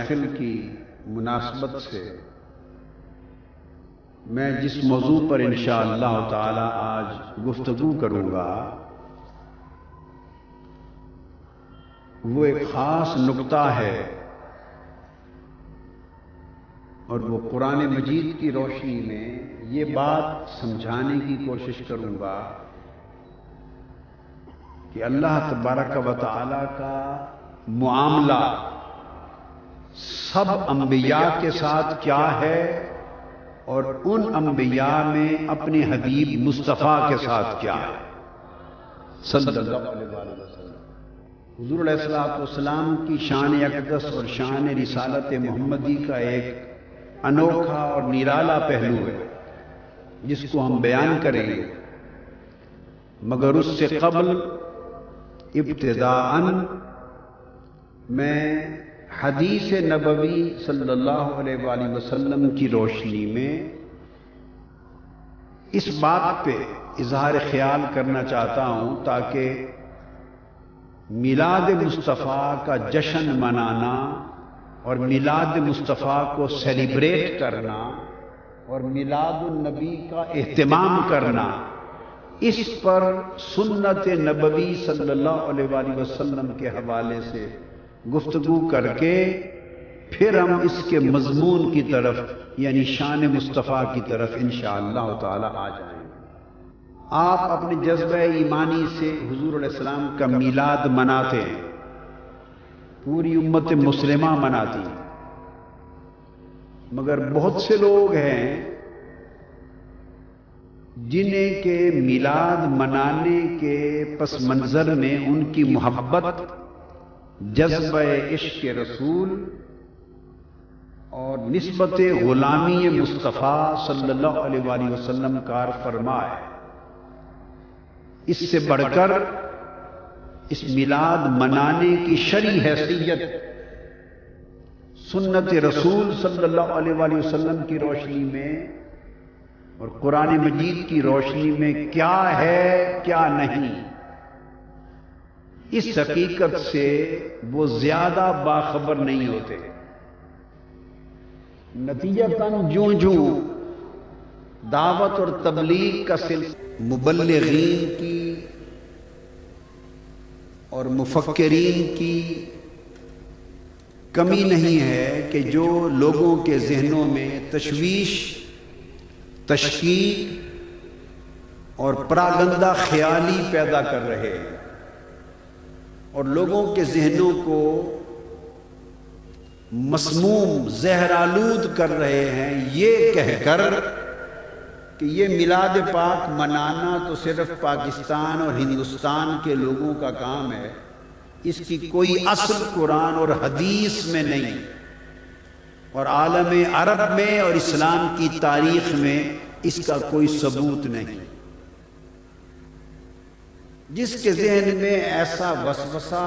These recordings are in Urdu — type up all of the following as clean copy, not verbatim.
محفل کی مناسبت سے میں جس موضوع پر انشاءاللہ تعالی آج گفتگو کروں گا وہ ایک خاص نقطہ ہے، اور وہ قرآن مجید کی روشنی میں یہ بات سمجھانے کی کوشش کروں گا کہ اللہ تبارک و تعالی کا معاملہ سب انبیاء کے ساتھ کیا ہے، اور ان انبیاء میں اپنے حبیب مصطفیٰ کے ساتھ کیا ہے صلی اللہ علیہ وسلم۔ حضور علیہ الصلوۃ والسلام کی شان اقدس اور شان رسالت محمدی کا ایک انوکھا اور نرالا پہلو ہے جس کو ہم بیان کریں گے، مگر اس سے قبل ابتداءً میں حدیث نبوی صلی اللہ علیہ وآلہ وسلم کی روشنی میں اس بات پہ اظہار خیال کرنا چاہتا ہوں تاکہ میلاد مصطفیٰ کا جشن منانا اور میلاد مصطفیٰ کو سیلیبریٹ کرنا اور میلاد النبی کا اہتمام کرنا، اس پر سنت نبوی صلی اللہ علیہ وآلہ وسلم کے حوالے سے گفتگو کر کے پھر ہم اس کے مضمون کی طرف یعنی شان مصطفیٰ کی طرف انشاءاللہ تعالی آ جائیں گے۔ آپ اپنے جذبہ ایمانی سے حضور علیہ السلام کا میلاد مناتے ہیں، پوری امت مسلمہ مناتی ہے، مگر بہت سے لوگ ہیں جنہیں کہ میلاد منانے کے پس منظر میں ان کی محبت، جذبہ عشق رسول اور نسبت غلامی مصطفیٰ صلی اللہ علیہ وآلہ وسلم کار فرما ہے۔ اس سے بڑھ کر اس میلاد منانے کی شرعی حیثیت سنت رسول صلی اللہ علیہ وآلہ وسلم کی روشنی میں اور قرآن مجید کی روشنی میں کیا ہے کیا نہیں، اس حقیقت سے وہ زیادہ باخبر نہیں ہوتے۔ نتیجتاً جوں دعوت اور تبلیغ کا سلسلہ مبلغین کی اور مفکرین کی کمی نہیں ہے کہ جو لوگوں کے ذہنوں میں تشویش، تشکیک اور پراگندہ خیالی پیدا کر رہے ہیں اور لوگوں کے ذہنوں کو مسموم، زہر آلود کر رہے ہیں یہ کہہ کر کہ یہ میلاد پاک منانا تو صرف پاکستان اور ہندوستان کے لوگوں کا کام ہے، اس کی کوئی اصل قرآن اور حدیث میں نہیں، اور عالم عرب میں اور اسلام کی تاریخ میں اس کا کوئی ثبوت نہیں۔ جس کے ذہن میں ایسا وسوسہ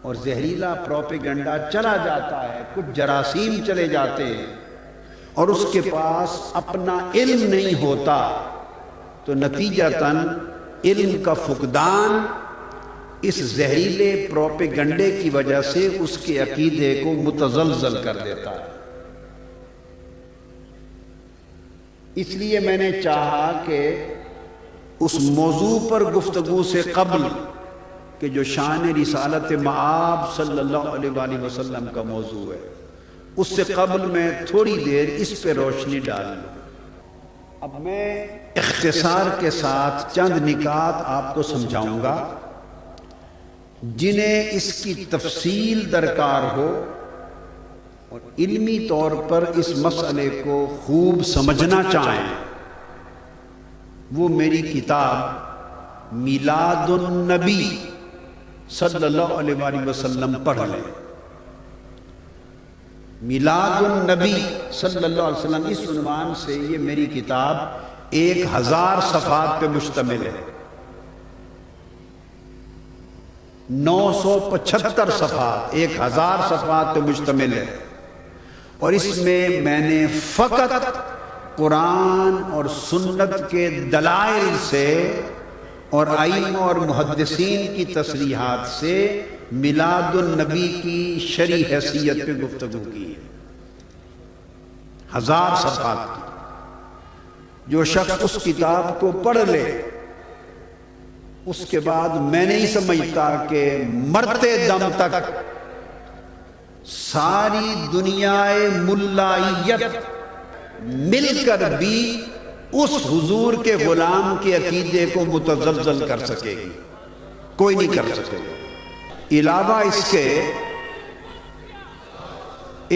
اور زہریلا پروپیگنڈا چلا جاتا ہے، کچھ جراثیم چلے جاتے ہیں اور اس کے پاس اپنا علم نہیں ہوتا، تو نتیجتاً علم کا فقدان اس زہریلے پروپیگنڈے کی وجہ سے اس کے عقیدے کو متزلزل کر دیتا ہے۔ اس لیے میں نے چاہا کہ اس موضوع پر گفتگو سے قبل کہ جو شان رسالت مآب صلی اللہ علیہ وآلہ وسلم کا موضوع ہے، اس سے قبل میں تھوڑی دیر اس پہ روشنی ڈال لوں۔ اب میں اختصار کے ساتھ چند نکات آپ کو سمجھاؤں گا جنہیں اس کی تفصیل درکار ہو اور علمی طور پر اس مسئلے کو خوب سمجھنا چاہیں، وہ میری کتاب میلاد النبی صلی اللہ علیہ وآلہ وسلم پڑھ لیں۔ میلاد النبی صلی اللہ علیہ وسلم اس عنوان سے یہ میری کتاب 1000 صفحات پہ مشتمل ہے، 975 صفحات 1000 صفحات پہ مشتمل ہے، اور اس میں میں نے فقط قرآن اور سنت کے دلائل سے اور ائمہ اور محدثین کی تصریحات سے میلاد النبی کی شرعی حیثیت پہ گفتگو کی ہے، 1000 صفحات کی۔ جو شخص اس کتاب کو پڑھ لے اس کے بعد میں نہیں سمجھتا کہ مرتے دم تک ساری دنیائے ملائیت مل کر بھی اس حضور کے غلام کے عقیدے کو متزلزل کر سکے گی، کوئی نہیں کر سکے گا۔ علاوہ اس کے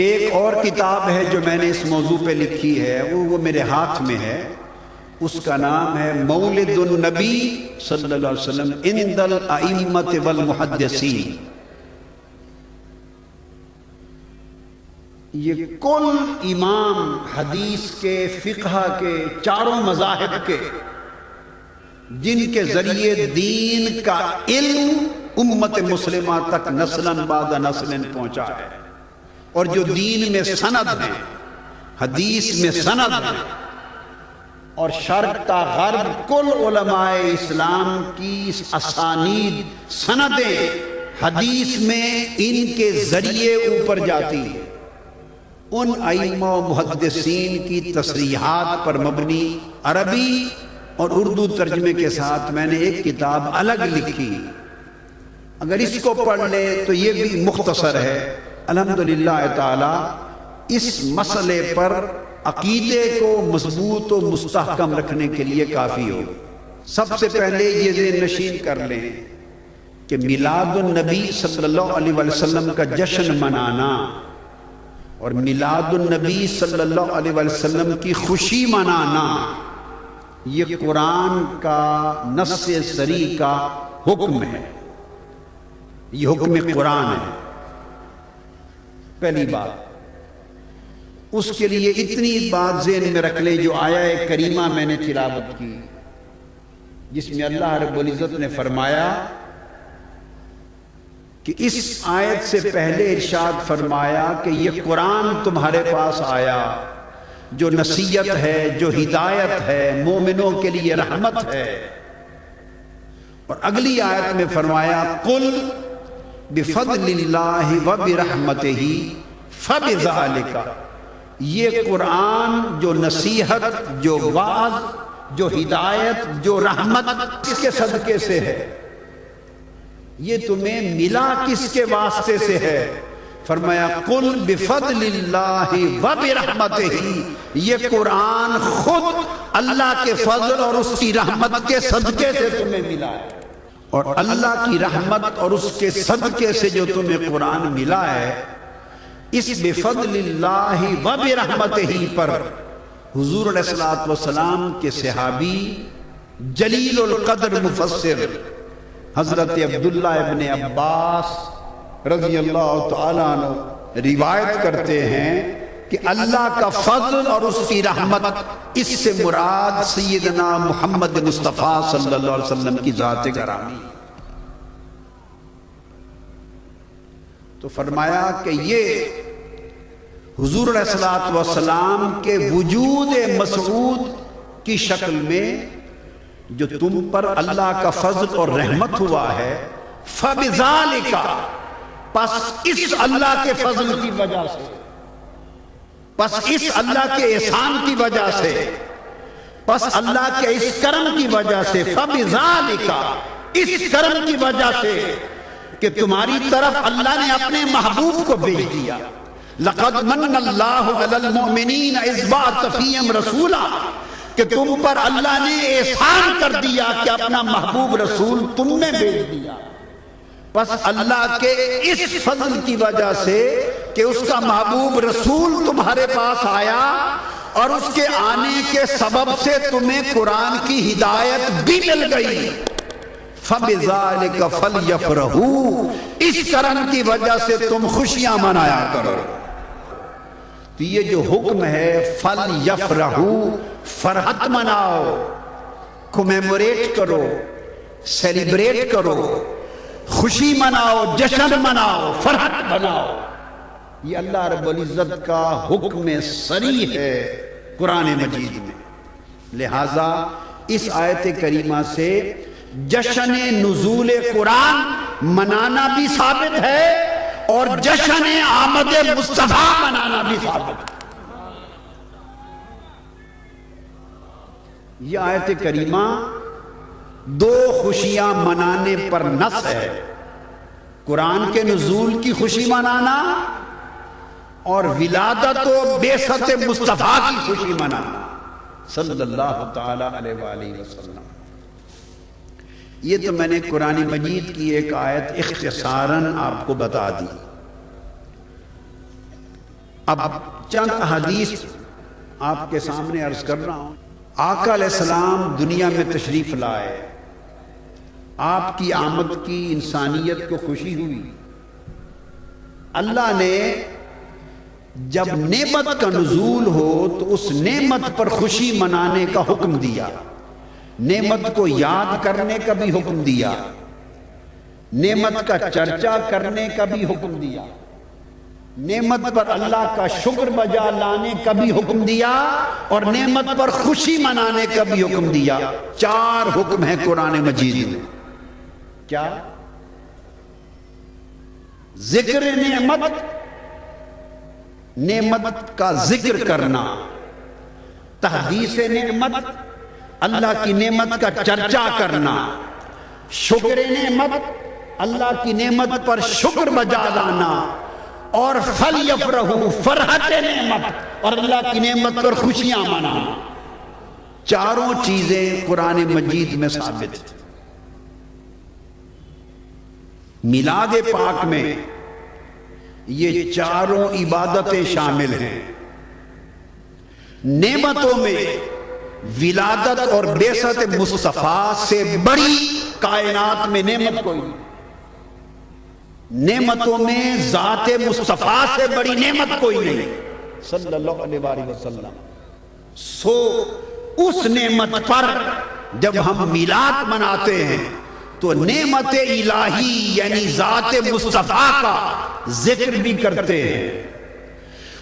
ایک اور کتاب ہے جو میں نے اس موضوع پہ لکھی ہے، وہ میرے ہاتھ میں ہے، اس کا نام ہے مولد النبی صلی اللہ علیہ وسلم عند الائمۃ والمحدثین۔ یہ کل امام حدیث کے، فقہ کے، چاروں مذاہب کے، جن کے ذریعے دین کا علم امت مسلمہ تک نسلاً بعد نسلاً پہنچا ہے، اور جو دین میں سند ہیں، حدیث میں سند ہیں، اور شرق تا غرب کل علماء اسلام کی اسانید سندیں حدیث میں ان کے ذریعے اوپر جاتی ہیں۔ ان ائمہ و محدثین کی تصریحات پر مبنی عربی اور اردو ترجمے کے ساتھ میں نے ایک کتاب الگ لکھی، اگر اس کو پڑھ لے تو یہ بھی مختصر ہے، الحمدللہ تعالی اس مسئلے پر عقیدے کو مضبوط و مستحکم رکھنے کے لیے کافی ہو۔ سب سے پہلے یہ ذہن نشین کر لیں کہ میلاد النبی صلی اللہ علیہ وسلم کا جشن منانا اور میلاد النبی صلی اللہ علیہ وسلم کی خوشی منانا یہ قرآن کا نص صریح کا حکم ہے، یہ حکم قرآن ہے۔ پہلی بات، اس کے لیے اتنی بات ذہن میں رکھ لیں، جو آیہ کریمہ میں نے تلاوت کی جس میں اللہ رب العزت نے فرمایا کہ اس آیت سے پہلے ارشاد فرمایا کہ یہ قرآن تمہارے پاس آیا جو نصیحت ہے، جو ہدایت ہے، مومنوں کے لیے رحمت ہے، اور اگلی آیت میں فرمایا قل بفضل اللہ وبرحمتہ فبذالک، یہ قرآن جو نصیحت، جو وعظ، جو ہدایت، جو رحمت کس کے صدقے سے ہے، یہ تمہیں ملا کس کے واسطے سے ہے؟ فرمایا قل بفضل اللہ وبرحمتہ، یہ قرآن خود اللہ کے فضل اور اس کی رحمت کے صدقے سے تمہیں ملا ہے، اور اللہ کی رحمت اور اس کے صدقے سے جو تمہیں قرآن ملا ہے، اس بفضل اللہ وبرحمتہ پر حضور علیہ الصلوۃ والسلام کے صحابی جلیل القدر مفسر حضرت عبداللہ ابن عباس رضی اللہ تعالیٰ عنہ روایت کرتے ہیں کہ اللہ کا فضل اور اس کی رحمت، اس سے مراد سیدنا محمد مصطفیٰ صلی اللہ علیہ وسلم کی ذات گرامی۔ تو فرمایا کہ یہ حضور علیہ الصلوۃ والسلام کے وجود مسعود کی شکل میں جو تم پر اللہ کا فضل اور رحمت ہوا ہے، فبذالک، پس اس اللہ کے فضل کی وجہ سے، پس اس اللہ کے احسان کی وجہ سے، پس اللہ کے اس کرم کی وجہ سے، فبذالک، اس کرم کی وجہ سے کہ تمہاری طرف اللہ نے اپنے محبوب کو بھیج دیا۔ لقد من اللہ علی المؤمنین اذ بعث فیہم رسولا، کہ تم پر اللہ نے احسان کر دیا کہ اپنا محبوب رسول تم میں بھیج دیا۔ بس اللہ کے اس فضل کی وجہ سے کہ اس کا محبوب رسول تمہارے پاس آیا، اور اس کے آنے کے سبب سے تمہیں قرآن کی ہدایت بھی مل گئی، فَبِذَالِكَ فَلْيَفْرَحُوا، اس کرم کی وجہ سے تم خوشیاں منایا کرو۔ تو یہ جو حکم ہے فَلْيَفْرَحُوا، فرحت مناؤ، کمیموریٹ کرو، سیلیبریٹ کرو، خوشی مناؤ، جشن مناؤ، فرحت مناؤ، یہ اللہ رب العزت کا حکم صریح ہے قرآن مجید میں۔ لہٰذا اس آیت کریمہ سے جشن نزول قرآن منانا بھی ثابت ہے اور جشن آمد مصطفیٰ منانا بھی ثابت ہے۔ یہ آیت کریمہ دو خوشیاں منانے پر نص ہے، قرآن کے نزول کی خوشی منانا اور ولادت و بعثت مصطفیٰ کی خوشی منانا صلی اللہ تعالی علیہ وآلہ وسلم۔ یہ تو میں نے قرآن مجید کی ایک آیت اختصاراً آپ کو بتا دی۔ اب چند احادیث آپ کے سامنے عرض کر رہا ہوں۔ آقا علیہ السلام دنیا میں تشریف لائے، آپ کی آمد کی انسانیت کو خوشی ہوئی۔ اللہ نے جب نعمت کا نزول ہو تو اس نعمت پر خوشی منانے کا حکم دیا، نعمت کو یاد کرنے کا بھی حکم دیا، نعمت کا چرچا کرنے کا بھی حکم دیا، نعمت پر اللہ کا شکر بجا لانے کا بھی حکم دیا اور نعمت پر خوشی منانے کا بھی حکم دیا۔ چار حکم ہیں قرآن مجید میں۔ کیا؟ ذکر نعمت، نعمت کا ذکر کرنا، تحدیث نعمت، اللہ کی نعمت کا چرچا کرنا، شکر نعمت، اللہ کی نعمت پر شکر بجا لانا، اور فَلْيَفْرَحُوا فرحت نعمت اور اللہ کی نعمت پر خوشیاں منانا۔ چاروں چیزیں قرآن مجید میں ثابت ہیں۔ میلاد پاک میں یہ چاروں عبادتیں شامل ہیں۔ نعمتوں میں ولادت اور بعثت مصطفیٰ سے بڑی کائنات میں نعمت کوئی نہیں۔ نعمتوں میں ذات مصطفیٰ سے بڑی نعمت کوئی نہیں صلی اللہ علیہ وآلہ وسلم۔ سو اس نعمت پر جب ہم میلاد مناتے ہیں تو نعمت الہی یعنی ذات مصطفیٰ کا ذکر بھی کرتے ہیں،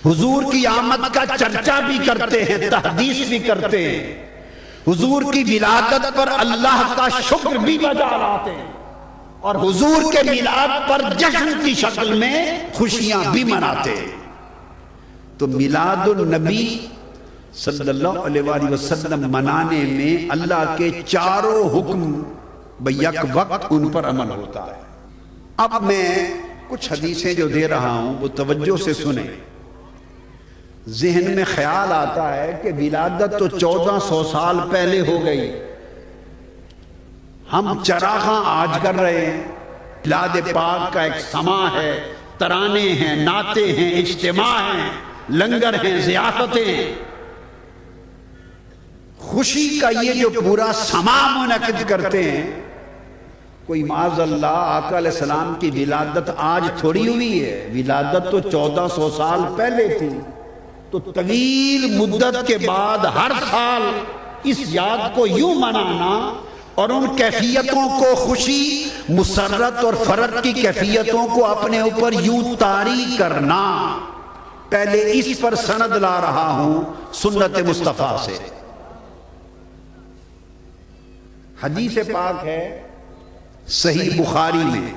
حضور کی آمد کا چرچا بھی کرتے ہیں، تحدیث بھی کرتے ہیں، حضور کی ولادت پر اللہ کا شکر بھی بجا لاتے ہیں اور حضور کے میلاد پر جشن کی شکل میں خوشیاں بھی مناتے ہیں۔ تو میلاد النبی صلی اللہ علیہ وآلہ وسلم منانے میں اللہ کے چاروں حکم بیک وقت ان پر عمل ہوتا ہے۔ اب میں کچھ حدیثیں جو دے رہا ہوں وہ توجہ سے سنیں۔ ذہن میں خیال آتا ہے کہ ولادت تو 1400 سال پہلے ہو گئی، ہم چراغاں آج کر رہے ہیں۔ میلاد پاک کا ایک سما ہے، ترانے ہیں، نعتیں ہیں، اجتماع ہیں، لنگر ہیں، ضیافتیں، خوشی کا یہ جو پورا سما منعقد کرتے ہیں۔ کوئی معاذ اللہ آقا علیہ السلام کی ولادت آج تھوڑی ہوئی ہے، ولادت تو 1400 سال پہلے تھی۔ تو طویل مدت کے بعد ہر سال اس یاد کو یوں منانا اور ان کیفیتوں کو، خوشی، مسرت اور فرت کی کیفیتوں کو اپنے اوپر یوں طاری کرنا، پہلے اس پر سند لا رہا ہوں سنت مصطفیٰ سے۔ حدیث پاک ہے صحیح بخاری میں،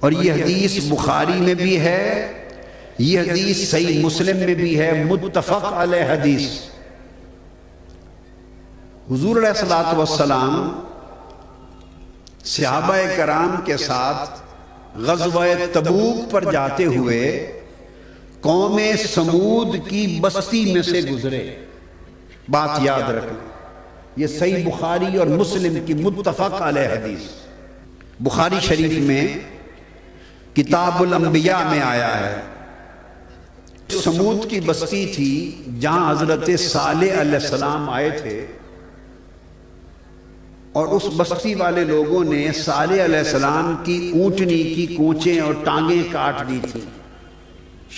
اور یہ حدیث بخاری میں بھی ہے، یہ حدیث صحیح مسلم میں بھی ہے، متفق علیہ حدیث۔ حضور علیہ السلام صحابہ کرام کے ساتھ غزوہ تبوک پر جاتے ہوئے قوم سمود کی بستی میں سے گزرے۔ بات یاد رکھیں، یہ صحیح بخاری اور مسلم کی متفق علیہ حدیث۔ بخاری شریف میں کتاب الانبیاء میں آیا ہے، سمود کی بستی تھی جہاں حضرت صالح علیہ السلام آئے تھے، اور اس بستی والے لوگوں نے صالح علیہ السلام کی اونٹنی کی کونچیں اور ٹانگیں کاٹ دی تھی،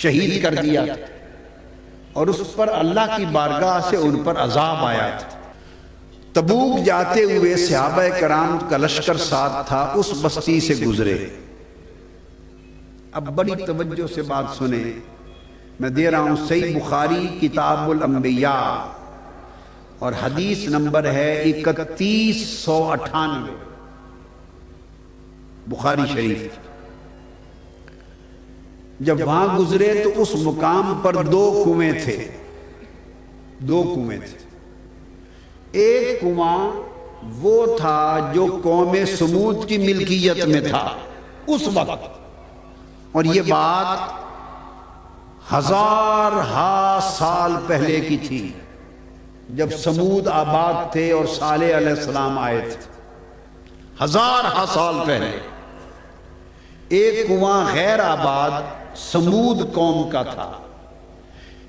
شہید کر دیا تھا، اور اس پر اللہ کی بارگاہ سے ان پر عذاب آیا تھا۔ تبوک جاتے ہوئے صحابہ کرام کا لشکر ساتھ تھا، اس بستی سے گزرے۔ اب بڑی توجہ سے بات سنیں، میں دے رہا ہوں صحیح بخاری کتاب الانبیاء، اور حدیث نمبر ہے 3198۔ بخاری شریف۔ جب وہاں گزرے تو اس مقام پر دو کنویں تھے، دو کنویں تھے۔ ایک کنواں وہ تھا جو قوم سمود کی ملکیت میں تھا اس وقت، اور یہ بات ہزارہا سال پہلے کی تھی، جب سمود آباد تھے اور صالح علیہ السلام آئے تھے، ہزارہا سال پہلے۔ ایک کنواں غیر آباد سمود قوم کا تھا،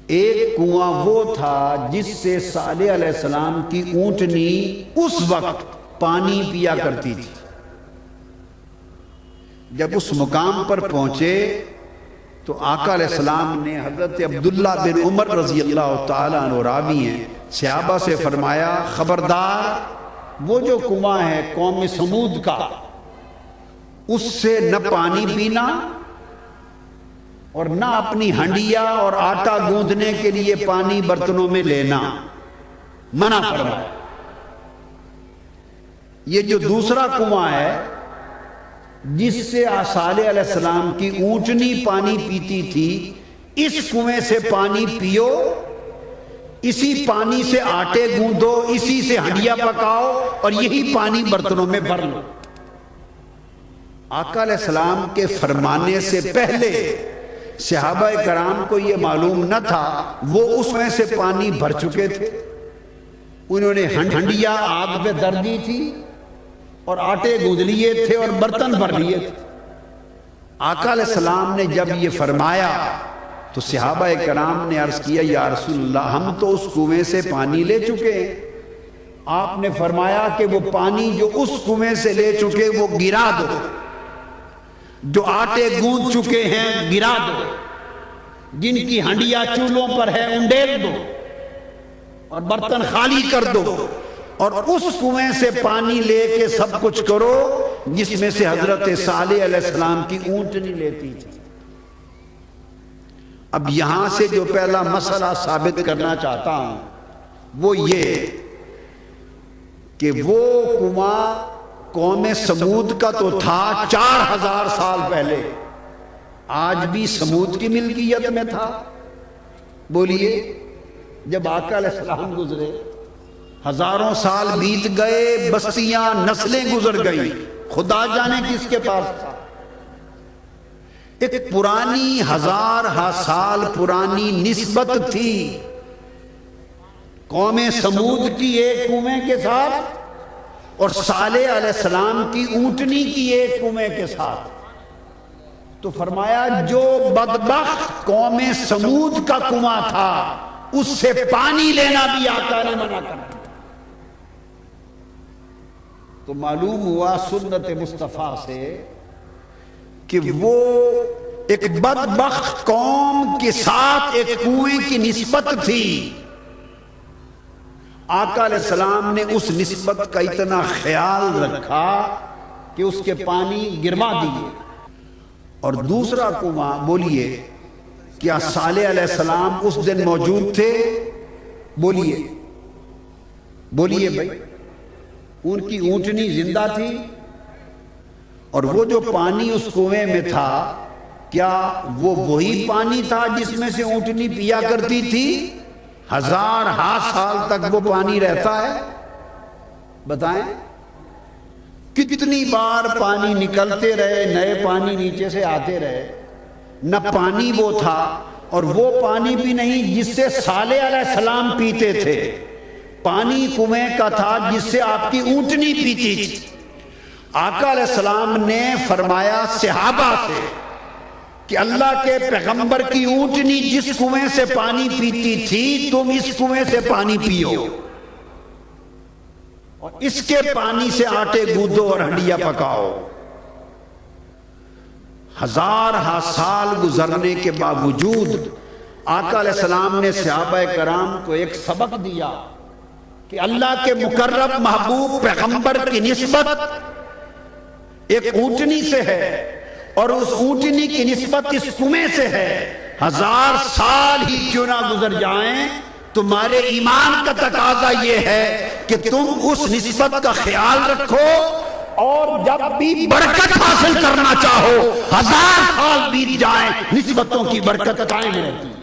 ایک کنواں وہ تھا جس سے صالح علیہ السلام کی اونٹنی اس وقت پانی پیا کرتی تھی۔ جب اس مقام پر پہنچے تو آقا علیہ السلام نے حضرت عبداللہ بن عمر رضی اللہ تعالیٰ عنہ راوی ہیں، صحابہ سے فرمایا خبردار وہ جو کنواں ہے قوم سمود کا، اس سے نہ پانی پینا اور نہ اپنی ہنڈیا اور آٹا گوندنے کے لیے پانی برتنوں میں لینا، منع فرمایا۔ یہ جو دوسرا کنواں ہے جس سے صالح علیہ السلام کی اونٹنی پانی پیتی تھی، اس کنویں سے پانی پیو، اسی پانی سے آٹے گوندو، اسی سے ہنڈیا پکاؤ اور یہی پانی برتنوں میں بھر لو۔ آقا علیہ السلام کے فرمانے سے پہلے صحابہ کرام کو یہ معلوم نہ تھا، وہ اس میں سے پانی بھر چکے تھے۔ انہوں نے ہنڈیا آگ پہ در دی تھی اور آٹے گوندھ لیے تھے اور برتن بھر لیے تھے۔ آقا علیہ السلام نے جب یہ فرمایا تو صحابہ کرام نے عرض کیا یا رسول اللہ ہم تو اس کنویں سے پانی لے چکے ہیں۔ آپ نے فرمایا کہ وہ پانی جو اس کنویں سے لے چکے وہ گرا دو، جو آٹے گوندھ چکے ہیں گرا دو، جن کی ہنڈیا چولہوں پر ہے انڈیل دو اور برتن خالی کر دو، اور اس کنویں سے پانی لے کے سب کچھ کرو جس میں سے حضرت صالح علیہ السلام کی اونٹنی لیتی تھی۔ اب یہاں سے جو پہلا مسئلہ ثابت کرنا چاہتا ہوں وہ یہ کہ وہ کنواں قوم سمود کا تو تھا 4000 سال پہلے، آج بھی سمود کی ملکیت میں تھا۔ بولیے جب آقا علیہ السلام گزرے ہزاروں سال بیت گئے، بستیاں نسلیں گزر گئی، خدا جانے کس کے پاس تھا۔ ایک پرانی ہزارہا سال پرانی نسبت تھی قوم سمود کی ایک کنویں کے ساتھ اور صالح علیہ السلام کی اونٹنی کی ایک کنویں کے ساتھ۔ تو فرمایا جو بدبخت قوم سمود کا کنواں تھا اس سے پانی لینا بھی آقا نے منع کر دیا۔ تو معلوم ہوا سنت مصطفیٰ سے کہ وہ ایک بدبخت قوم کے ساتھ ایک کنویں کی نسبت تھی۔ آقا علیہ السلام نے اس نسبت کا اتنا خیال رکھا کہ اس کے پانی گروا دیے۔ اور دوسرا کنواں، بولیے کیا صالح علیہ السلام اس دن موجود تھے؟ بولیے بولیے بھائی، ان کی اونٹنی زندہ تھی اور وہ جو پانی اس کنویں میں تھا کیا وہ وہی پانی تھا جس میں سے اونٹنی پیا کرتی تھی؟ ہزارہا سال تک وہ پانی رہتا ہے؟ بتائیں کتنی بار پانی نکلتے رہے، نئے پانی نیچے سے آتے رہے، نہ پانی وہ تھا اور وہ پانی بھی نہیں جس سے صالح علیہ السلام پیتے تھے، پانی کنویں کا تھا جس سے آپ کی اونٹنی پیتی تھی۔ آقا علیہ السلام نے فرمایا صحابہ سے کہ اللہ کے پیغمبر کی اونٹنی جس کنویں سے پانی پیتی تھی تم اس کنویں سے پانی پیو اور اس کے پانی سے آٹے گوندو اور ہنڈیا پکاؤ۔ ہزارہا سال گزرنے کے باوجود آقا علیہ السلام نے صحابہ کرام کو ایک سبق دیا کہ اللہ کے مقرب محبوب پیغمبر کی نسبت ایک اونٹنی سے ہے اور اس اونٹنی کی نسبت اس کنویں سے ہے۔ 1000 سال ہی کیوں نہ گزر جائیں، تمہارے ایمان کا تقاضا یہ ہے کہ تم اس نسبت کا خیال رکھو اور جب بھی برکت حاصل کرنا چاہو 1000 سال بیت جائیں نسبتوں کی برکت قائم رہتی ہے۔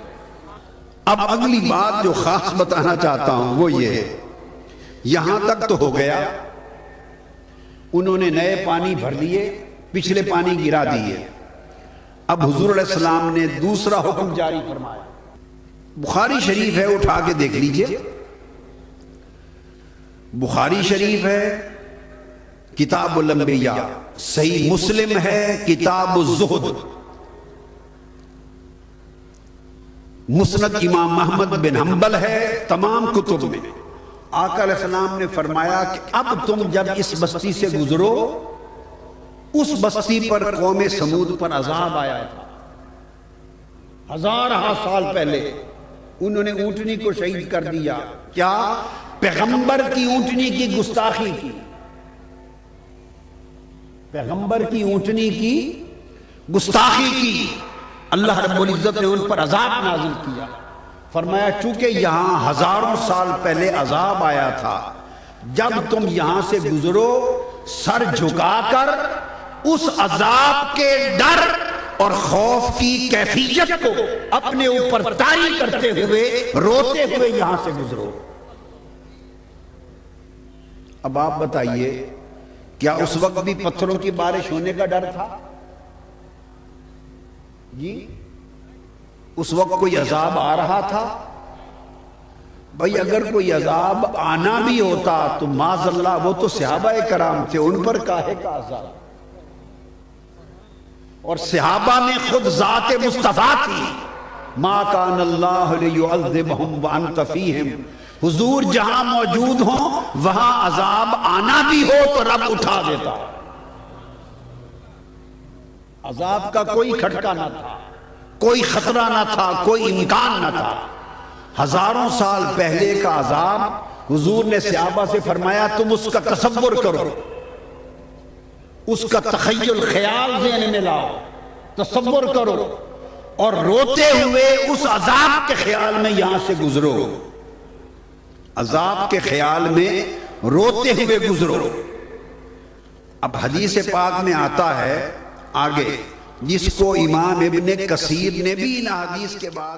اب اگلی بات جو خاص بتانا چاہتا ہوں وہ یہ ہے، یہاں تک تو ہو گیا، انہوں نے نئے پانی بھر لیے، پچھلے پانی گرا دیے۔ اب حضور علیہ السلام نے دوسرا حکم جاری فرمایا، بخاری شریف ہے، اٹھا کے دیکھ لیجئے، بخاری شریف ہے کتاب الانبیاء، صحیح مسلم ہے کتاب الزہد، مسند امام احمد بن حنبل ہے، تمام کتب میں آقا علیہ السلام نے فرمایا کہ اب تم جب اس بستی سے گزرو، اس بستی پر قوم سمود پر عذاب آیا تھا 1000 سال پہلے، انہوں نے اونٹنی کو شہید کر دیا، کیا؟ پیغمبر کی اونٹنی کی گستاخی کی، پیغمبر کی اونٹنی کی گستاخی کی، اللہ رب العزت نے ان پر عذاب نازل کیا۔ فرمایا چونکہ یہاں 1000 سال پہلے عذاب آیا تھا، جب تم یہاں سے گزرو سر جھکا کر اس عذاب کے ڈر اور خوف کی کیفیت کو اپنے اوپر طاری کرتے ہوئے روتے ہوئے یہاں سے گزرو۔ اب آپ بتائیے کیا اس وقت بھی پتھروں کی بارش ہونے کا ڈر تھا؟ جی اس وقت کوئی عذاب آ رہا تھا؟ بھئی اگر کوئی عذاب آنا بھی ہوتا تو معاذ اللہ وہ تو صحابہ کرام تھے، ان پر کاہے کا عذاب؟ اور صحابہ میں خود ذات مصطفیٰ تھی، ما کان اللہ لیعذبہم وانت فیہم، حضور جہاں موجود ہوں وہاں عذاب آنا بھی ہو تو رب اٹھا دیتا، عذاب کا کوئی کھٹکا نہ تھا، کوئی خطرہ نہ تھا، کوئی امکان نہ تھا۔ 1000 سال پہلے کا عذاب حضور نے صحابہ سے فرمایا تم اس کا تصور کرو، اس کا تخیل خیال ذہن میں لاؤ، تصور کرو اور روتے ہوئے اس عذاب کے خیال میں یہاں سے گزرو، عذاب کے خیال میں روتے ہوئے گزرو۔ اب حدیث پاک میں آتا ہے آگے، جس کو امام ابن کثیر نے بھی ان حدیث کے بعد،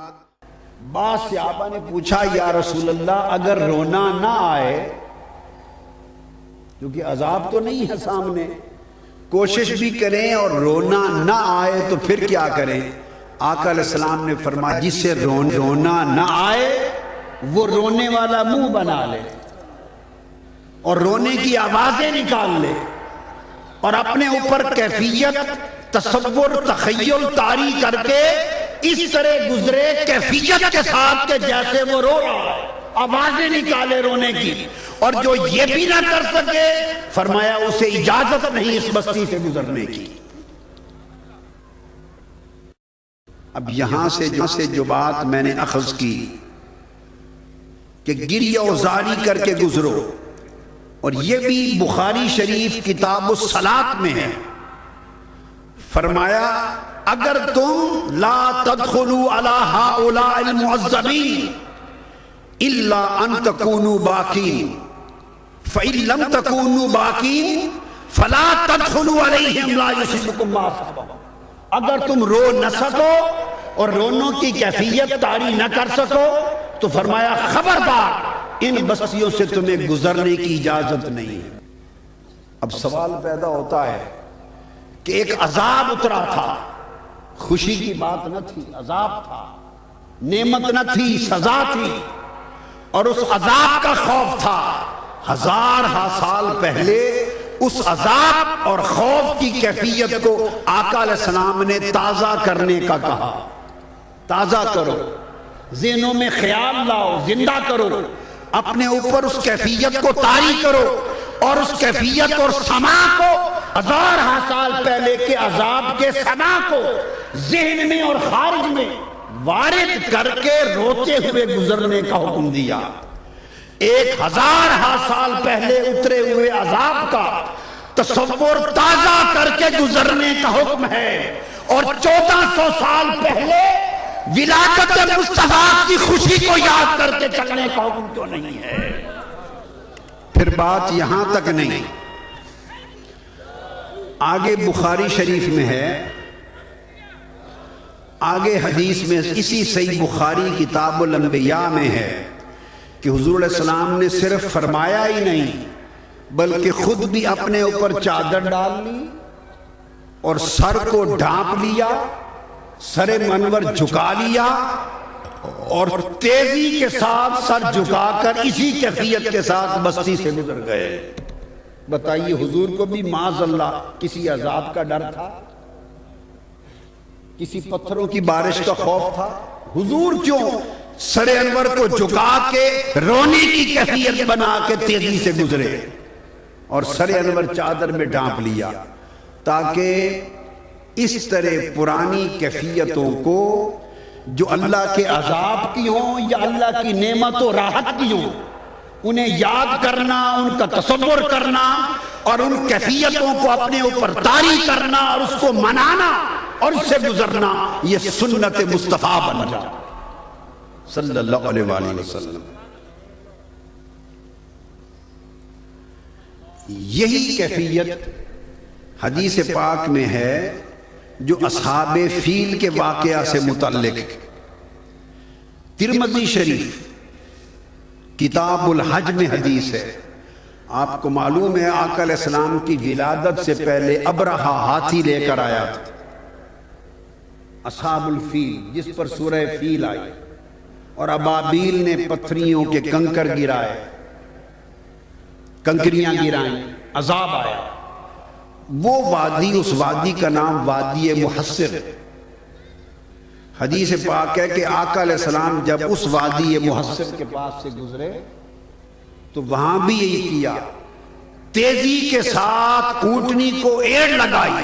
بعض صحابہ نے پوچھا یا رسول اللہ اگر رونا نہ آئے، کیونکہ عذاب تو نہیں ہے سامنے، کوشش بھی کریں اور رونا نہ آئے تو پھر کیا کریں؟ آقا علیہ السلام نے فرمایا جس سے رونا نہ آئے وہ رونے والا منہ بنا لے اور رونے کی آوازیں نکال لے اور اپنے اوپر کیفیت تصور تخیل طاری کر کے اس طرح گزرے کیفیت کے ساتھ کہ جیسے وہ رو رہا ہے، آوازیں نکالے رونے کی، اور جو یہ بھی نہ کر سکے فرمایا اسے اجازت نہیں اس بستی سے گزرنے کی۔ اب یہاں سے جو بات میں نے اخذ کی کہ گریہ و زاری کر کے گزرو، اور یہ بھی بخاری شریف کتاب الصلاۃ میں ہے، فرمایا اگر تم لا تدخلوا علی ہؤلاء المعذبین الا ان تکونوا باکین فإن لم تکونوا باکین فلا تدخلوا علیہم لا یصبکم ما اصابہم، اگر تم رو نہ سکو اور رونوں کی کیفیت طاری نہ کر سکو تو فرمایا خبردار ان بستیوں سے تمہیں گزرنے کی اجازت نہیں ہے۔ اب سوال پیدا ہوتا ہے کہ ایک عذاب اترا تھا، خوشی کی بات نہ تھی، عذاب تھا، نعمت نہ تھی، سزا تھی، اور اس عذاب کا خوف تھا۔ 1000 سال پہلے اس عذاب اور خوف کی کیفیت کو آقا علیہ السلام نے تازہ کرنے کا کہا، تازہ کرو، ذہنوں میں خیال لاؤ، زندہ کرو، اپنے اوپر اس کیفیت کو طاری کرو، اور اس کیفیت اور سما کو 1000 سال پہلے کے عذاب کے سما کو ذہن میں اور خارج میں وارد کر کے روتے ہوئے گزرنے کا حکم دیا۔ 1000 سال پہلے اترے ہوئے عذاب کا تصور تازہ کر کے گزرنے کا حکم ہے، اور 1400 سال پہلے ولادت مصطفیٰ کی خوشی کو یاد کر کے چلنے کا حکم کیوں نہیں ہے؟ پھر بات یہاں تک نہیں، آگے بخاری شریف میں ہے، آگے حدیث میں اسی صحیح بخاری کتاب الانبیاء میں ہے کہ حضور علیہ السلام نے صرف فرمایا ہی نہیں بلکہ خود بھی اپنے اوپر چادر ڈال لی اور سر کو ڈھانپ لیا، سر منور جھکا لیا اور تیزی کے ساتھ سر جھکا کر اسی کیفیت کے ساتھ بستی سے گزر گئے۔ بتائیے حضور کو بھی معاذ اللہ کسی عذاب کا ڈر تھا؟ کسی پتھروں کی بارش کا خوف تھا؟ حضور کیوں سر انور کو جھکا کے رونے کی کیفیت بنا کے تیزی سے گزرے اور سر انور چادر میں ڈھانپ لیا؟ تاکہ اس طرح پرانی کیفیتوں کو جو اللہ کے عذاب کی ہوں یا اللہ کی نعمت و راحت کی ہوں انہیں یاد کرنا، ان کا تصور کرنا اور ان کیفیتوں کو اپنے اوپر طاری کرنا اور اس کو منانا اور اس سے گزرنا، یہ سنت مصطفیٰ بن جائے صلی اللہ علیہ وآلہ وسلم۔ یہی کیفیت حدیث پاک میں ہے جو اصحاب فیل کے واقعہ سے متعلق ترمذی شریف کتاب الحج میں حدیث ہے۔ آپ کو معلوم ہے آقا علیہ السلام کی ولادت سے پہلے ابرہہ ہاتھی لے کر آیا تھا، اصحاب الفیل جس پر سورہ فیل آئی، اور ابابیل نے پتھریوں کے کنکر گرائے، کنکریاں گرائیں، عذاب آیا۔ وہ وادی، اس وادی کا نام وادی محصر۔ حدیث پاک ہے کہ آقا علیہ السلام جب اس وادی محصر کے پاس سے گزرے تو وہاں بھی یہی کیا، تیزی کے ساتھ اونٹنی کو ایڑ لگائی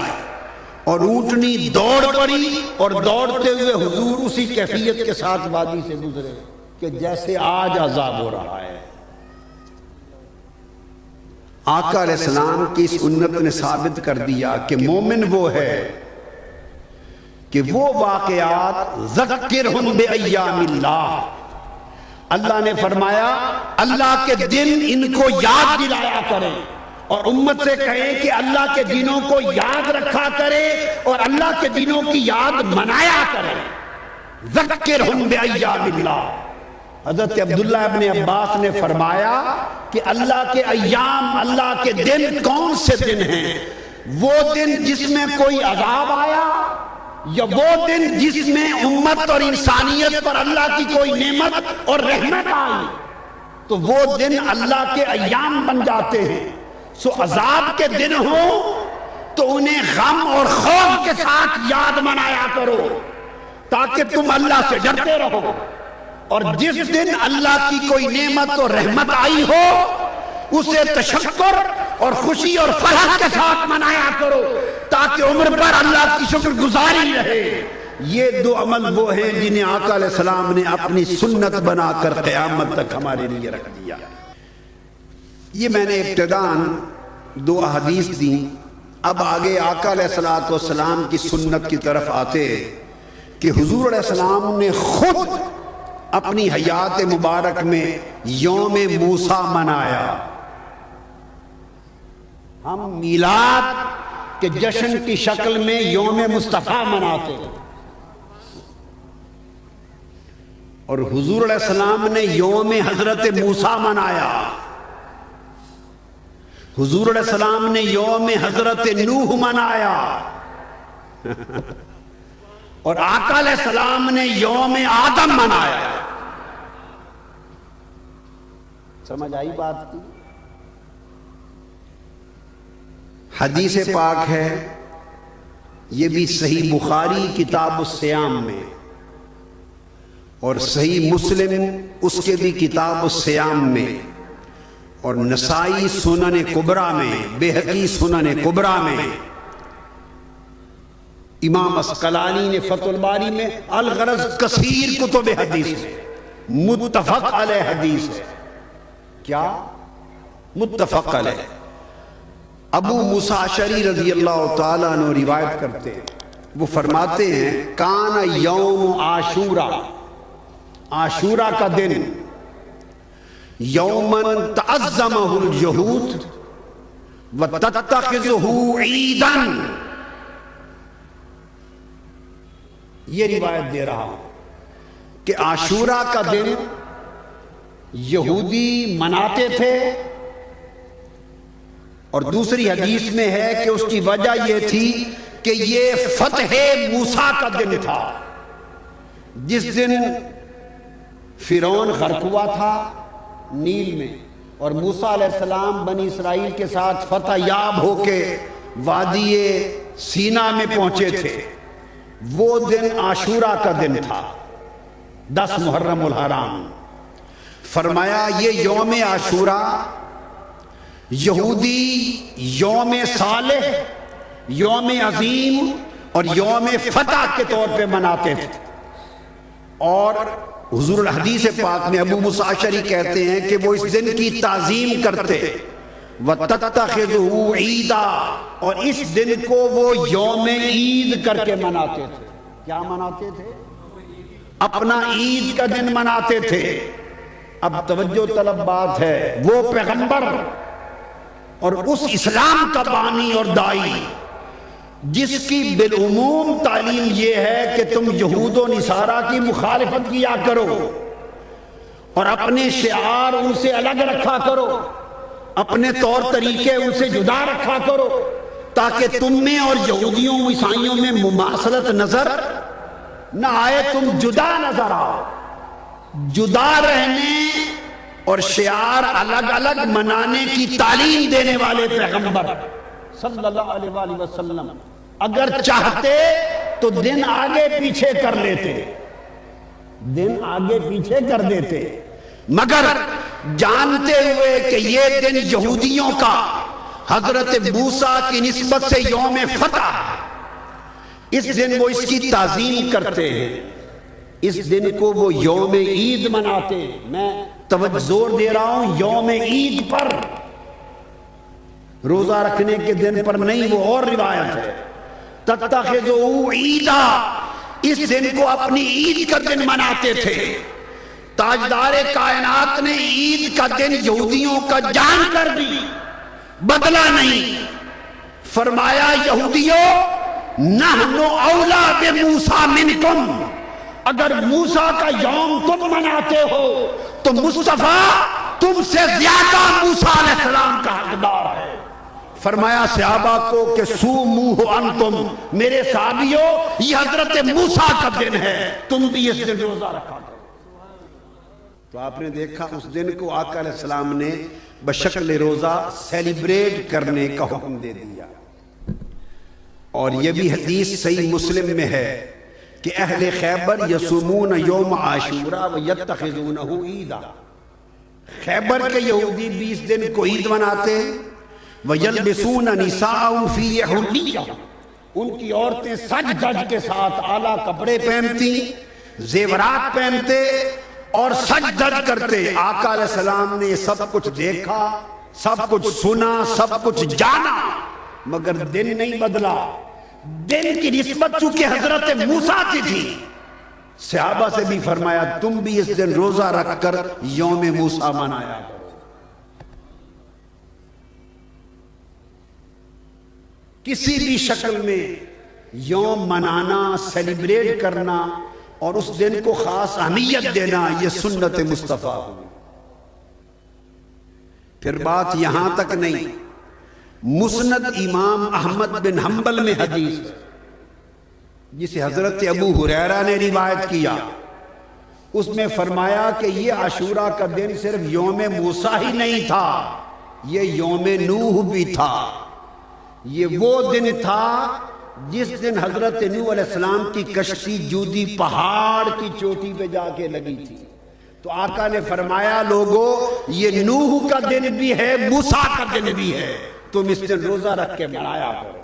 اور اونٹنی دوڑ پڑی اور دوڑتے ہوئے حضور اسی کیفیت کے ساتھ وادی سے گزرے کہ جیسے آج عذاب ہو رہا ہے۔ آقا علیہ السلام کی اس سنت نے ثابت کر دیا کہ مومن وہ ہے کہ وہ واقعات ذکرہم بایام اللہ، اللہ نے فرمایا اللہ کے دن ان کو یاد دلایا کریں اور امت سے کہیں کہ اللہ کے دنوں کو یاد رکھا کرے اور اللہ کے دنوں کی یاد منایا کرے۔ ذکرہم بایام اللہ۔ حضرت عبداللہ ابن عباس نے فرمایا کہ اللہ کے ایام، اللہ کے دن کون سے دن ہیں؟ وہ دن جس میں کوئی عذاب آیا یا وہ دن جس میں امت اور انسانیت پر اللہ کی کوئی نعمت اور رحمت آئی، تو وہ دن اللہ کے ایام بن جاتے ہیں۔ سو عذاب کے دن ہوں تو انہیں غم اور خوف کے ساتھ یاد منایا کرو تاکہ تم اللہ سے ڈرتے رہو، اور جس دن اللہ کی کوئی نعمت اور رحمت آئی ہو اسے تشکر اور خوشی اور فرحت کے ساتھ منایا کرو تاکہ عمر پر اللہ کی شکر گزاری رہے۔ یہ دو عمل وہ ہیں جنہیں آقا علیہ السلام نے اپنی سنت بنا کر قیامت تک ہمارے لیے رکھ دیا۔ یہ میں نے ابتداً دو احادیث دیں، اب آگے آقا علیہ السلام کی سنت کی طرف آتے کہ حضور علیہ السلام نے خود اپنی حیات مبارک میں یوم موسیٰ منایا۔ ہم میلاد کے جشن کی شکل میں یوم مصطفیٰ مناتے ہیں، اور حضور علیہ السلام نے یوم حضرت موسیٰ منایا، حضور علیہ السلام نے یوم حضرت نوح منایا، اور آقا علیہ السلام نے یوم آدم منایا۔ سمجھ آئی بات کی؟ حدیث پاک ہے، یہ بھی صحیح بخاری کتاب الصیام میں اور صحیح مسلم اس کے بھی کتاب الصیام میں اور نسائی سنن کبریٰ میں، بیہقی سنن کبریٰ میں، امام اسقلانی نے فتح الباری میں، الغرض کثیر کتب حدیث ہے، متفق علیہ حدیث ہے۔ کیا متفق علیہ؟ ابو موسیٰ اشعری رضی اللہ تعالیٰ عنہ روایت کرتے ہیں، وہ فرماتے ہیں کان یوم عاشورہ، عاشورہ کا دن، یومن تعظمہ الجہود، وَتَتَّخِذُهُ عِيدًا، یہ روایت دے رہا ہوں کہ عاشورہ کا دن یہودی مناتے تھے، اور دوسری حدیث میں ہے کہ اس کی وجہ یہ تھی کہ یہ فتح موسیٰ کا دن تھا، جس دن فرعون غرق ہوا تھا نیل میں، اور موسیٰ علیہ السلام بنی اسرائیل کے ساتھ فتح یاب ہو کے وادی سینا میں پہنچے تھے۔ وہ دن عاشورہ کا دن تھا، 10 محرم الحرام۔ فرمایا یہ یوم عاشورہ یہودی یوم صالح، یوم عظیم اور یوم فتح کے طور پہ مناتے تھے، اور حضور الحدیث پاک میں ابو موسیٰ اشعری کہتے ہیں کہ وہ اس دن کی تعظیم کرتے، وَتَتَّخِذُهُ عِيدًا، اور اس دن کو وہ یوم عید کر کے مناتے تھے۔ کیا مناتے تھے؟ اپنا عید کا دن مناتے تھے۔ اب توجہ طلب بات ہے، وہ پیغمبر اور اس اسلام کا بانی اور دائی جس کی بالعموم تعلیم یہ ہے کہ تم یہود و نصارہ کی مخالفت کیا کرو اور اپنے شعار ان سے الگ رکھا کرو، اپنے طور طریقے ان سے جدا رکھا کرو، تاکہ تم میں اور یہودیوں عیسائیوں میں مماثلت نظر نہ آئے، تم جدا نظر آؤ۔ جدا رہنے اور شعار الگ الگ منانے کی تعلیم دینے والے پیغمبر صلی اللہ علیہ وآلہ وسلم اگر چاہتے تو دن آگے پیچھے کر لیتے، دن آگے پیچھے کر دیتے، مگر جانتے ہوئے کہ یہ دن یہودیوں کا حضرت موسیٰ کی نسبت سے یوم فتح، اس دن وہ اس کی تعظیم کرتے ہیں، اس دن کو وہ یوم عید مناتے ہیں۔ میں توجہ زور دے رہا ہوں، یوم عید پر، روزہ رکھنے کے دن پر نہیں، وہ اور روایت ہے۔ تَتَّخِذُهُ عِيدًا، اس دن کو اپنی عید کا دن مناتے تھے۔ تاجدار کائنات نے عید کا دن یہودیوں کا جان کر بھی بدلا نہیں، فرمایا یہودیوں نحن اولا بموسیٰ منکم، اگر موسیٰ کا یوم تم مناتے ہو تو مصطفیٰ تم سے زیادہ موسیٰ علیہ السلام کا حقدار ہے۔ فرمایا صحابہ کو کہ صوموہ انتم، میرے صحابیوں یہ حضرت موسیٰ کا دن ہے، تم بھی اس دن روزہ رکھا کرو۔ تو آپ نے دیکھا اس دن کو آقا علیہ السلام نے بشکل روزہ سیلیبریٹ کرنے کا حکم دے دیا، اور یہ بھی حدیث صحیح مسلم میں ہے کہ اہل خیبر یصومون یوم عاشورہ ویتخذونہ عیدا، خیبر کے یہودی بھی اس دن کو عید مناتے، وَيَلْبِسُونَ نِسَاءَهُمْ فِيهِ حُلِّيَّةً، ان کی عورتیں سج دج کے ساتھ اعلیٰ کپڑے پہنتی، زیورات پہنتے اور سج دج کرتے۔ آقا علیہ السلام نے یہ سب کچھ دیکھا، سب کچھ سنا، سب کچھ جانا، مگر دن نہیں بدلا۔ دن کی نسبت چونکہ حضرت موسیٰ کی تھی، صحابہ سے بھی فرمایا تم بھی اس دن روزہ رکھ کر یوم موسیٰ منایا کرو۔ کسی بھی شکل میں یوم منانا، سیلیبریٹ کرنا اور اس دن کو خاص اہمیت دینا، یہ سنت مصطفیٰ ہوئی۔ پھر بات یہاں تک نہیں، مسند امام احمد بن حنبل میں حدیث جسے حضرت ابو ہریرہ نے روایت کیا، اس میں فرمایا کہ یہ عاشورہ کا دن صرف یوم موسیٰ ہی نہیں تھا، یہ یوم نوح بھی تھا۔ یہ وہ دن تھا جس دن حضرت نوح علیہ السلام کی کشتی جودی پہاڑ کی چوٹی پہ جا کے لگی تھی۔ تو آقا نے فرمایا لوگو یہ نوح کا دن بھی ہے، موسیٰ کا دن بھی ہے، تم اس دن روزہ رکھ کے منایا کرو،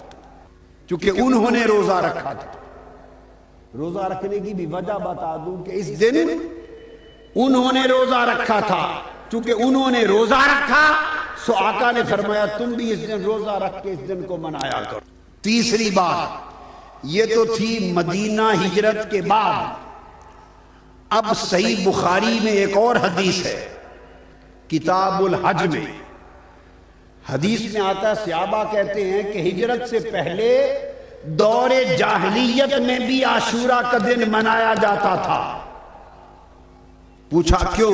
چونکہ انہوں نے روزہ رکھا تھا۔ روزہ رکھنے کی بھی وجہ بتا دوں کہ اس دن انہوں نے روزہ رکھا تھا، چونکہ انہوں نے روزہ رکھا سو آقا نے فرمایا تم بھی اس دن روزہ رکھ کے اس دن کو منایا کرو۔ تیسری بات، یہ تو تھی مدینہ ہجرت کے بعد۔ اب صحیح بخاری میں ایک اور حدیث ہے، کتاب الحج میں، حدیث میں آتا ہے صحابہ کہتے ہیں کہ ہجرت سے پہلے دور جاہلیت میں بھی عاشورہ کا دن منایا جاتا تھا. پوچھا کیوں؟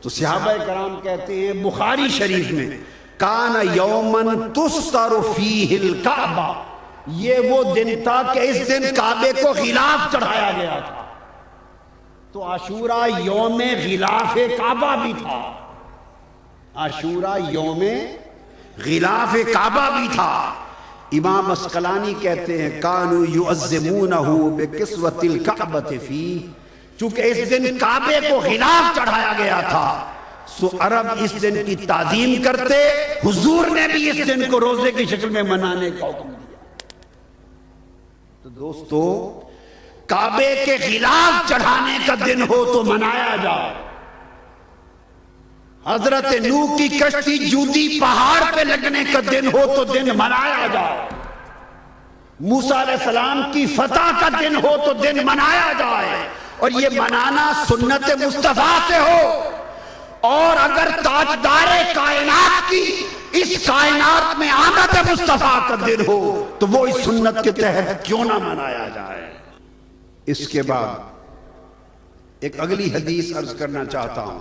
تو صحابہ کرام کہتے ہیں بخاری شریف میں کان یومن تستر فیہ الکعبہ، یہ وہ دن تھا کہ اس دن کعبے کو غلاف چڑھایا گیا تھا. تو عاشورہ یوم غلاف کعبہ بھی تھا. عاشورہ یوم غلاف کعبہ بھی تھا. امام اسقلانی کہتے ہیں کانوا یعظمونہ بکسوۃ الکعبۃ فیہ، چونکہ اس دن کعبے کو غلاف چڑھایا گیا تھا سو عرب اس دن کی تعظیم کرتے. حضور نے بھی اس دن کو روزے کی شکل میں منانے کا حکم دیا. تو دوستو کعبے کے غلاف چڑھانے کا دن ہو تو منایا جائے. حضرت نوح کی کشتی جودی پہاڑ پہ لگنے کا دن ہو تو دن منایا جائے. موسیٰ علیہ السلام کی فتح کا دن ہو تو دن منایا جائے. اور یہ منانا سنت مصطفیٰ سے ہو. اور اگر تاجدار کائنات کی اس کائنات میں آمد مصطفیٰ کا دن ہو تو وہ اس سنت کے تحت کیوں نہ منایا جائے. اس کے بعد ایک اگلی حدیث عرض کرنا چاہتا ہوں،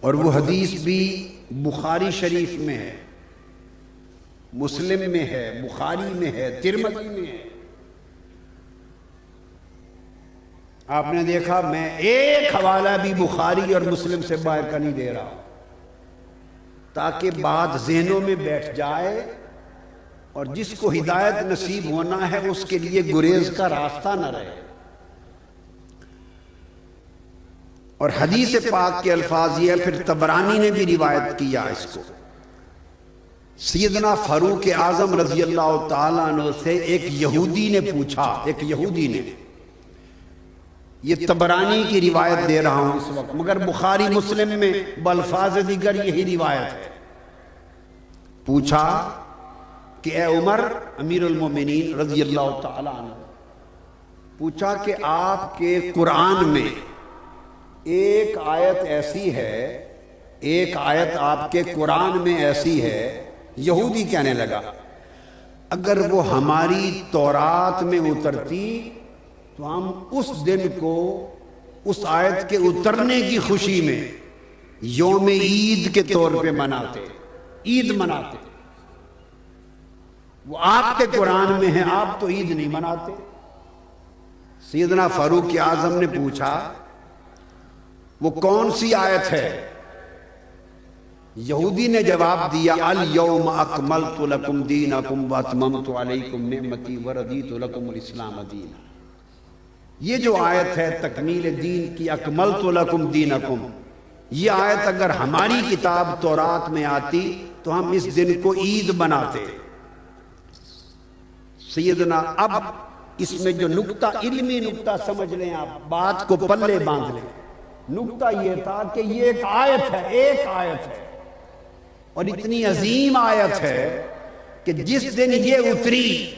اور وہ حدیث بھی بخاری شریف میں ہے، مسلم میں ہے، بخاری میں ہے، ترمذی میں ہے. آپ نے دیکھا میں ایک حوالہ بھی بخاری اور مسلم سے باہر کا نہیں دے رہا تاکہ بات ذہنوں میں بیٹھ جائے، اور جس کو ہدایت نصیب ہونا ہے اس کے لیے گریز کا راستہ نہ رہے. اور حدیث پاک کے الفاظ یہ پھر طبرانی نے بھی روایت کیا اس کو. سیدنا فاروق اعظم رضی اللہ تعالیٰ عنہ سے ایک یہودی نے پوچھا، ایک یہودی نے، یہ طبرانی کی روایت دے رہا ہوں اس وقت مگر بخاری مسلم میں بالفاظ دیگر یہی روایت ہے. پوچھا کہ اے عمر امیر المومنین رضی اللہ تعالیٰ عنہ، پوچھا کہ آپ کے قرآن میں ایک آیت ایسی ہے، ایک آیت آپ کے قرآن میں ایسی ہے، یہودی کہنے لگا اگر وہ ہماری تورات میں اترتی تو ہم اس دن کو اس آیت کے اترنے کی خوشی میں یوم عید کے طور پہ مناتے، عید مناتے. وہ آپ کے قرآن میں ہے، آپ تو عید نہیں مناتے. سیدنا فاروق اعظم نے پوچھا وہ کون سی آیت ہے؟ یہودی نے جواب دیا الیوم اکملت لکم دینکم واتممت علیکم نعمتی وردیت لکم الاسلام دینا. یہ جو آیت ہے تکمیل دین کی، اکملت لکم دینکم، یہ آیت اگر ہماری کتاب تورات میں آتی تو ہم اس دن کو عید مناتے. سیدنا اب اس میں جو نکتہ، علمی نکتہ سمجھ لیں آپ، بات کو پلے باندھ لیں. نکتہ یہ تھا کہ یہ ایک آیت ہے، ایک آیت ہے، اور اتنی عظیم آیت ہے کہ جس دن یہ اتری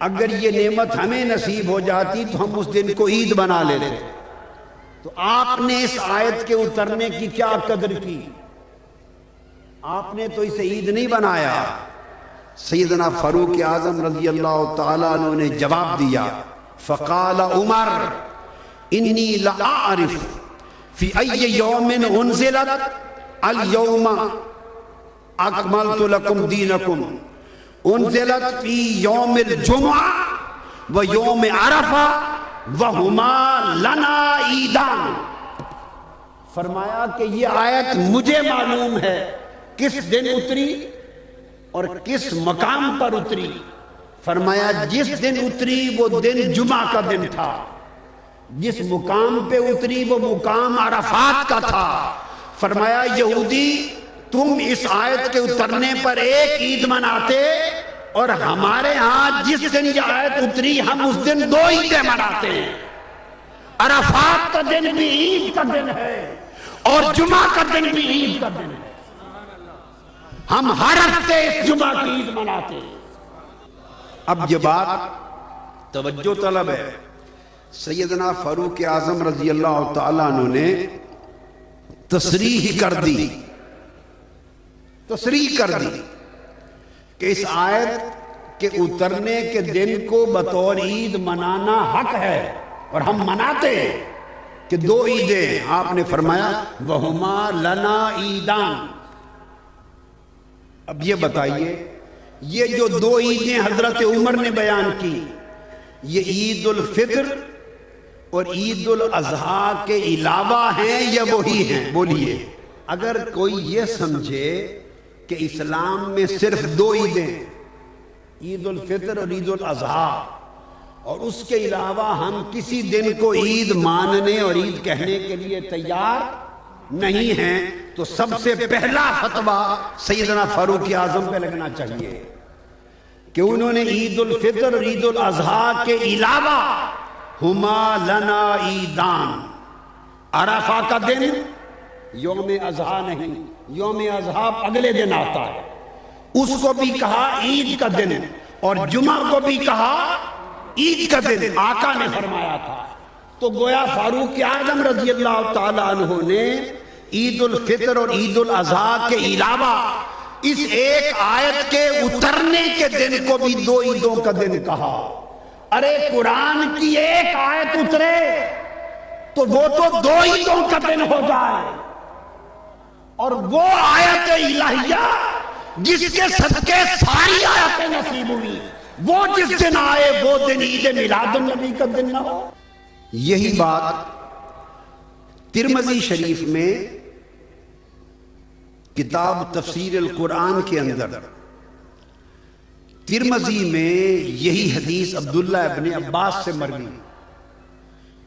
اگر یہ نعمت ہمیں نصیب ہو جاتی تو ہم اس دن کو عید بنا لیتے. تو آپ نے اس آیت کے اترنے کی کیا قدر کی؟ آپ نے تو اسے عید نہیں بنایا. سیدنا فاروق اعظم رضی اللہ تعالیٰ عنہ نے جواب دیا فقال عمر انی لأعرف فی ای یوم انزلت اليوم اکملت لکم دینکم انزلت فی یوم الجمعہ و یوم عرفہ وہما لنا عیدان. فرمایا کہ یہ آیت مجھے معلوم ہے کس دن اتری اور کس مقام پر اتری. فرمایا جس دن اتری وہ دن جمعہ کا دن تھا، جس مقام پہ اتری وہ مقام عرفات کا تھا. فرمایا یہودی تم اس آیت کے اترنے پر ایک عید مناتے اور ہمارے ہاں جس دن یہ آیت اتری ہم اس دن دو عیدیں مناتے ہیں. عرفات کا دن بھی عید کا دن ہے اور جمعہ کا دن بھی عید کا دن ہے. ہم ہر ہفتے اس جمعہ کی عید مناتے ہیں. اب یہ بات توجہ طلب ہے. سیدنا فاروق اعظم رضی اللہ تعالیٰ عنہ نے تصریح کر دی. تصریح کر دی کہ اس آیت کے اترنے کے دن کو بطور عید منانا حق ہے اور ہم مناتے ہیں کہ 2 عیدیں. آپ نے فرمایا وَهُمَا لَنَا عیدان. اب یہ بتائیے یہ جو 2 عیدیں حضرت عمر نے بیان کی یہ عید الفطر اور عید الاضحیٰ کے علاوہ ہیں یا وہی ہیں؟ بولیے. اگر کوئی یہ سمجھے کہ اسلام میں صرف 2 عیدیں عید الفطر اور عید الاضحیٰ اور اس کے علاوہ ہم کسی دن کو عید ماننے اور عید کہنے کے لیے تیار نہیں ہیں تو سب سے پہلا فتویٰ سیدنا فاروق اعظم پہ لگنا چاہیے کہ انہوں نے عید الفطر اور عید الاضحیٰ کے علاوہ ہما لنا عیدان. عرفہ کا دن یوم اضحیٰ نہیں، یوم اضحیٰ اگلے دن آتا ہے، اس کو بھی کہا عید کا دن اور جمعہ کو بھی کہا عید کا دن آقا نے فرمایا تھا. تو گویا فاروق اعظم رضی اللہ تعالیٰ عنہ نے عید الفطر اور عید الاضحیٰ کے علاوہ اس ایک آیت کے اترنے کے دن کو بھی 2 عیدوں کا دن کہا. ارے قرآن کی ایک آیت اترے تو وہ تو 2 عیدوں کا دن ہو جائے، اور وہ آیت الہیہ جس کے صدقے ساری آیتیں نصیب ہوئی وہ جس دن آئے وہ دن عید میلاد النبی کا دن نہ ہو. یہی بات ترمذی شریف میں کتاب تفسیر القرآن کے اندر ترمذی میں یہی حدیث عبداللہ ابن عباس سے مروی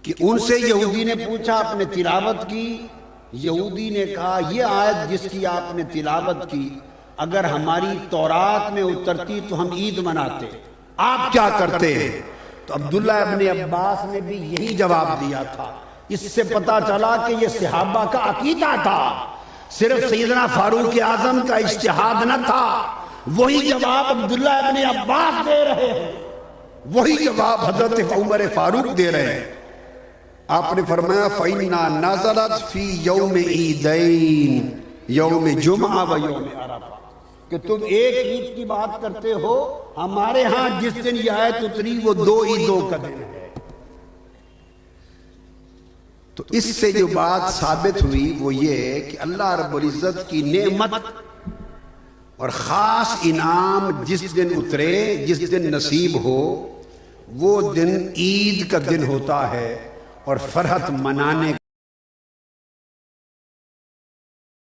کہ ان سے یہودی نے پوچھا آپ نے تلاوت کی؟ یہودی نے کہا یہ آیت جس کی آپ نے تلاوت کی اگر ہماری تورات میں اترتی تو ہم عید مناتے، آپ کیا کرتے ہیں؟ تو عبداللہ ابن عباس نے بھی یہی جواب دیا تھا. اس سے پتا چلا کہ یہ صحابہ کا عقیدہ تھا، صرف سیدنا فاروق اعظم کا اجتہاد نہ تھا. وہی جواب عبداللہ ابن عباس دے رہے ہیں، وہی جواب حضرت عمر فاروق دے رہے ہیں. آپ نے فرمایا فَإِنَّا نَزَلَتْ فِي يَوْمِ عِيدَيْنِ یوم جمعہ و یوم عرفہ، کہ تم ایک عید کی بات کرتے ہو، ہمارے ہاں جس دن یہ آیت اتری وہ 2 عیدوں کا دن ہے. تو اس سے جو بات ثابت ہوئی وہ یہ کہ اللہ رب العزت کی نعمت اور خاص انعام جس دن اترے، جس دن نصیب ہو، وہ دن عید کا دن ہوتا ہے اور فرحت منانے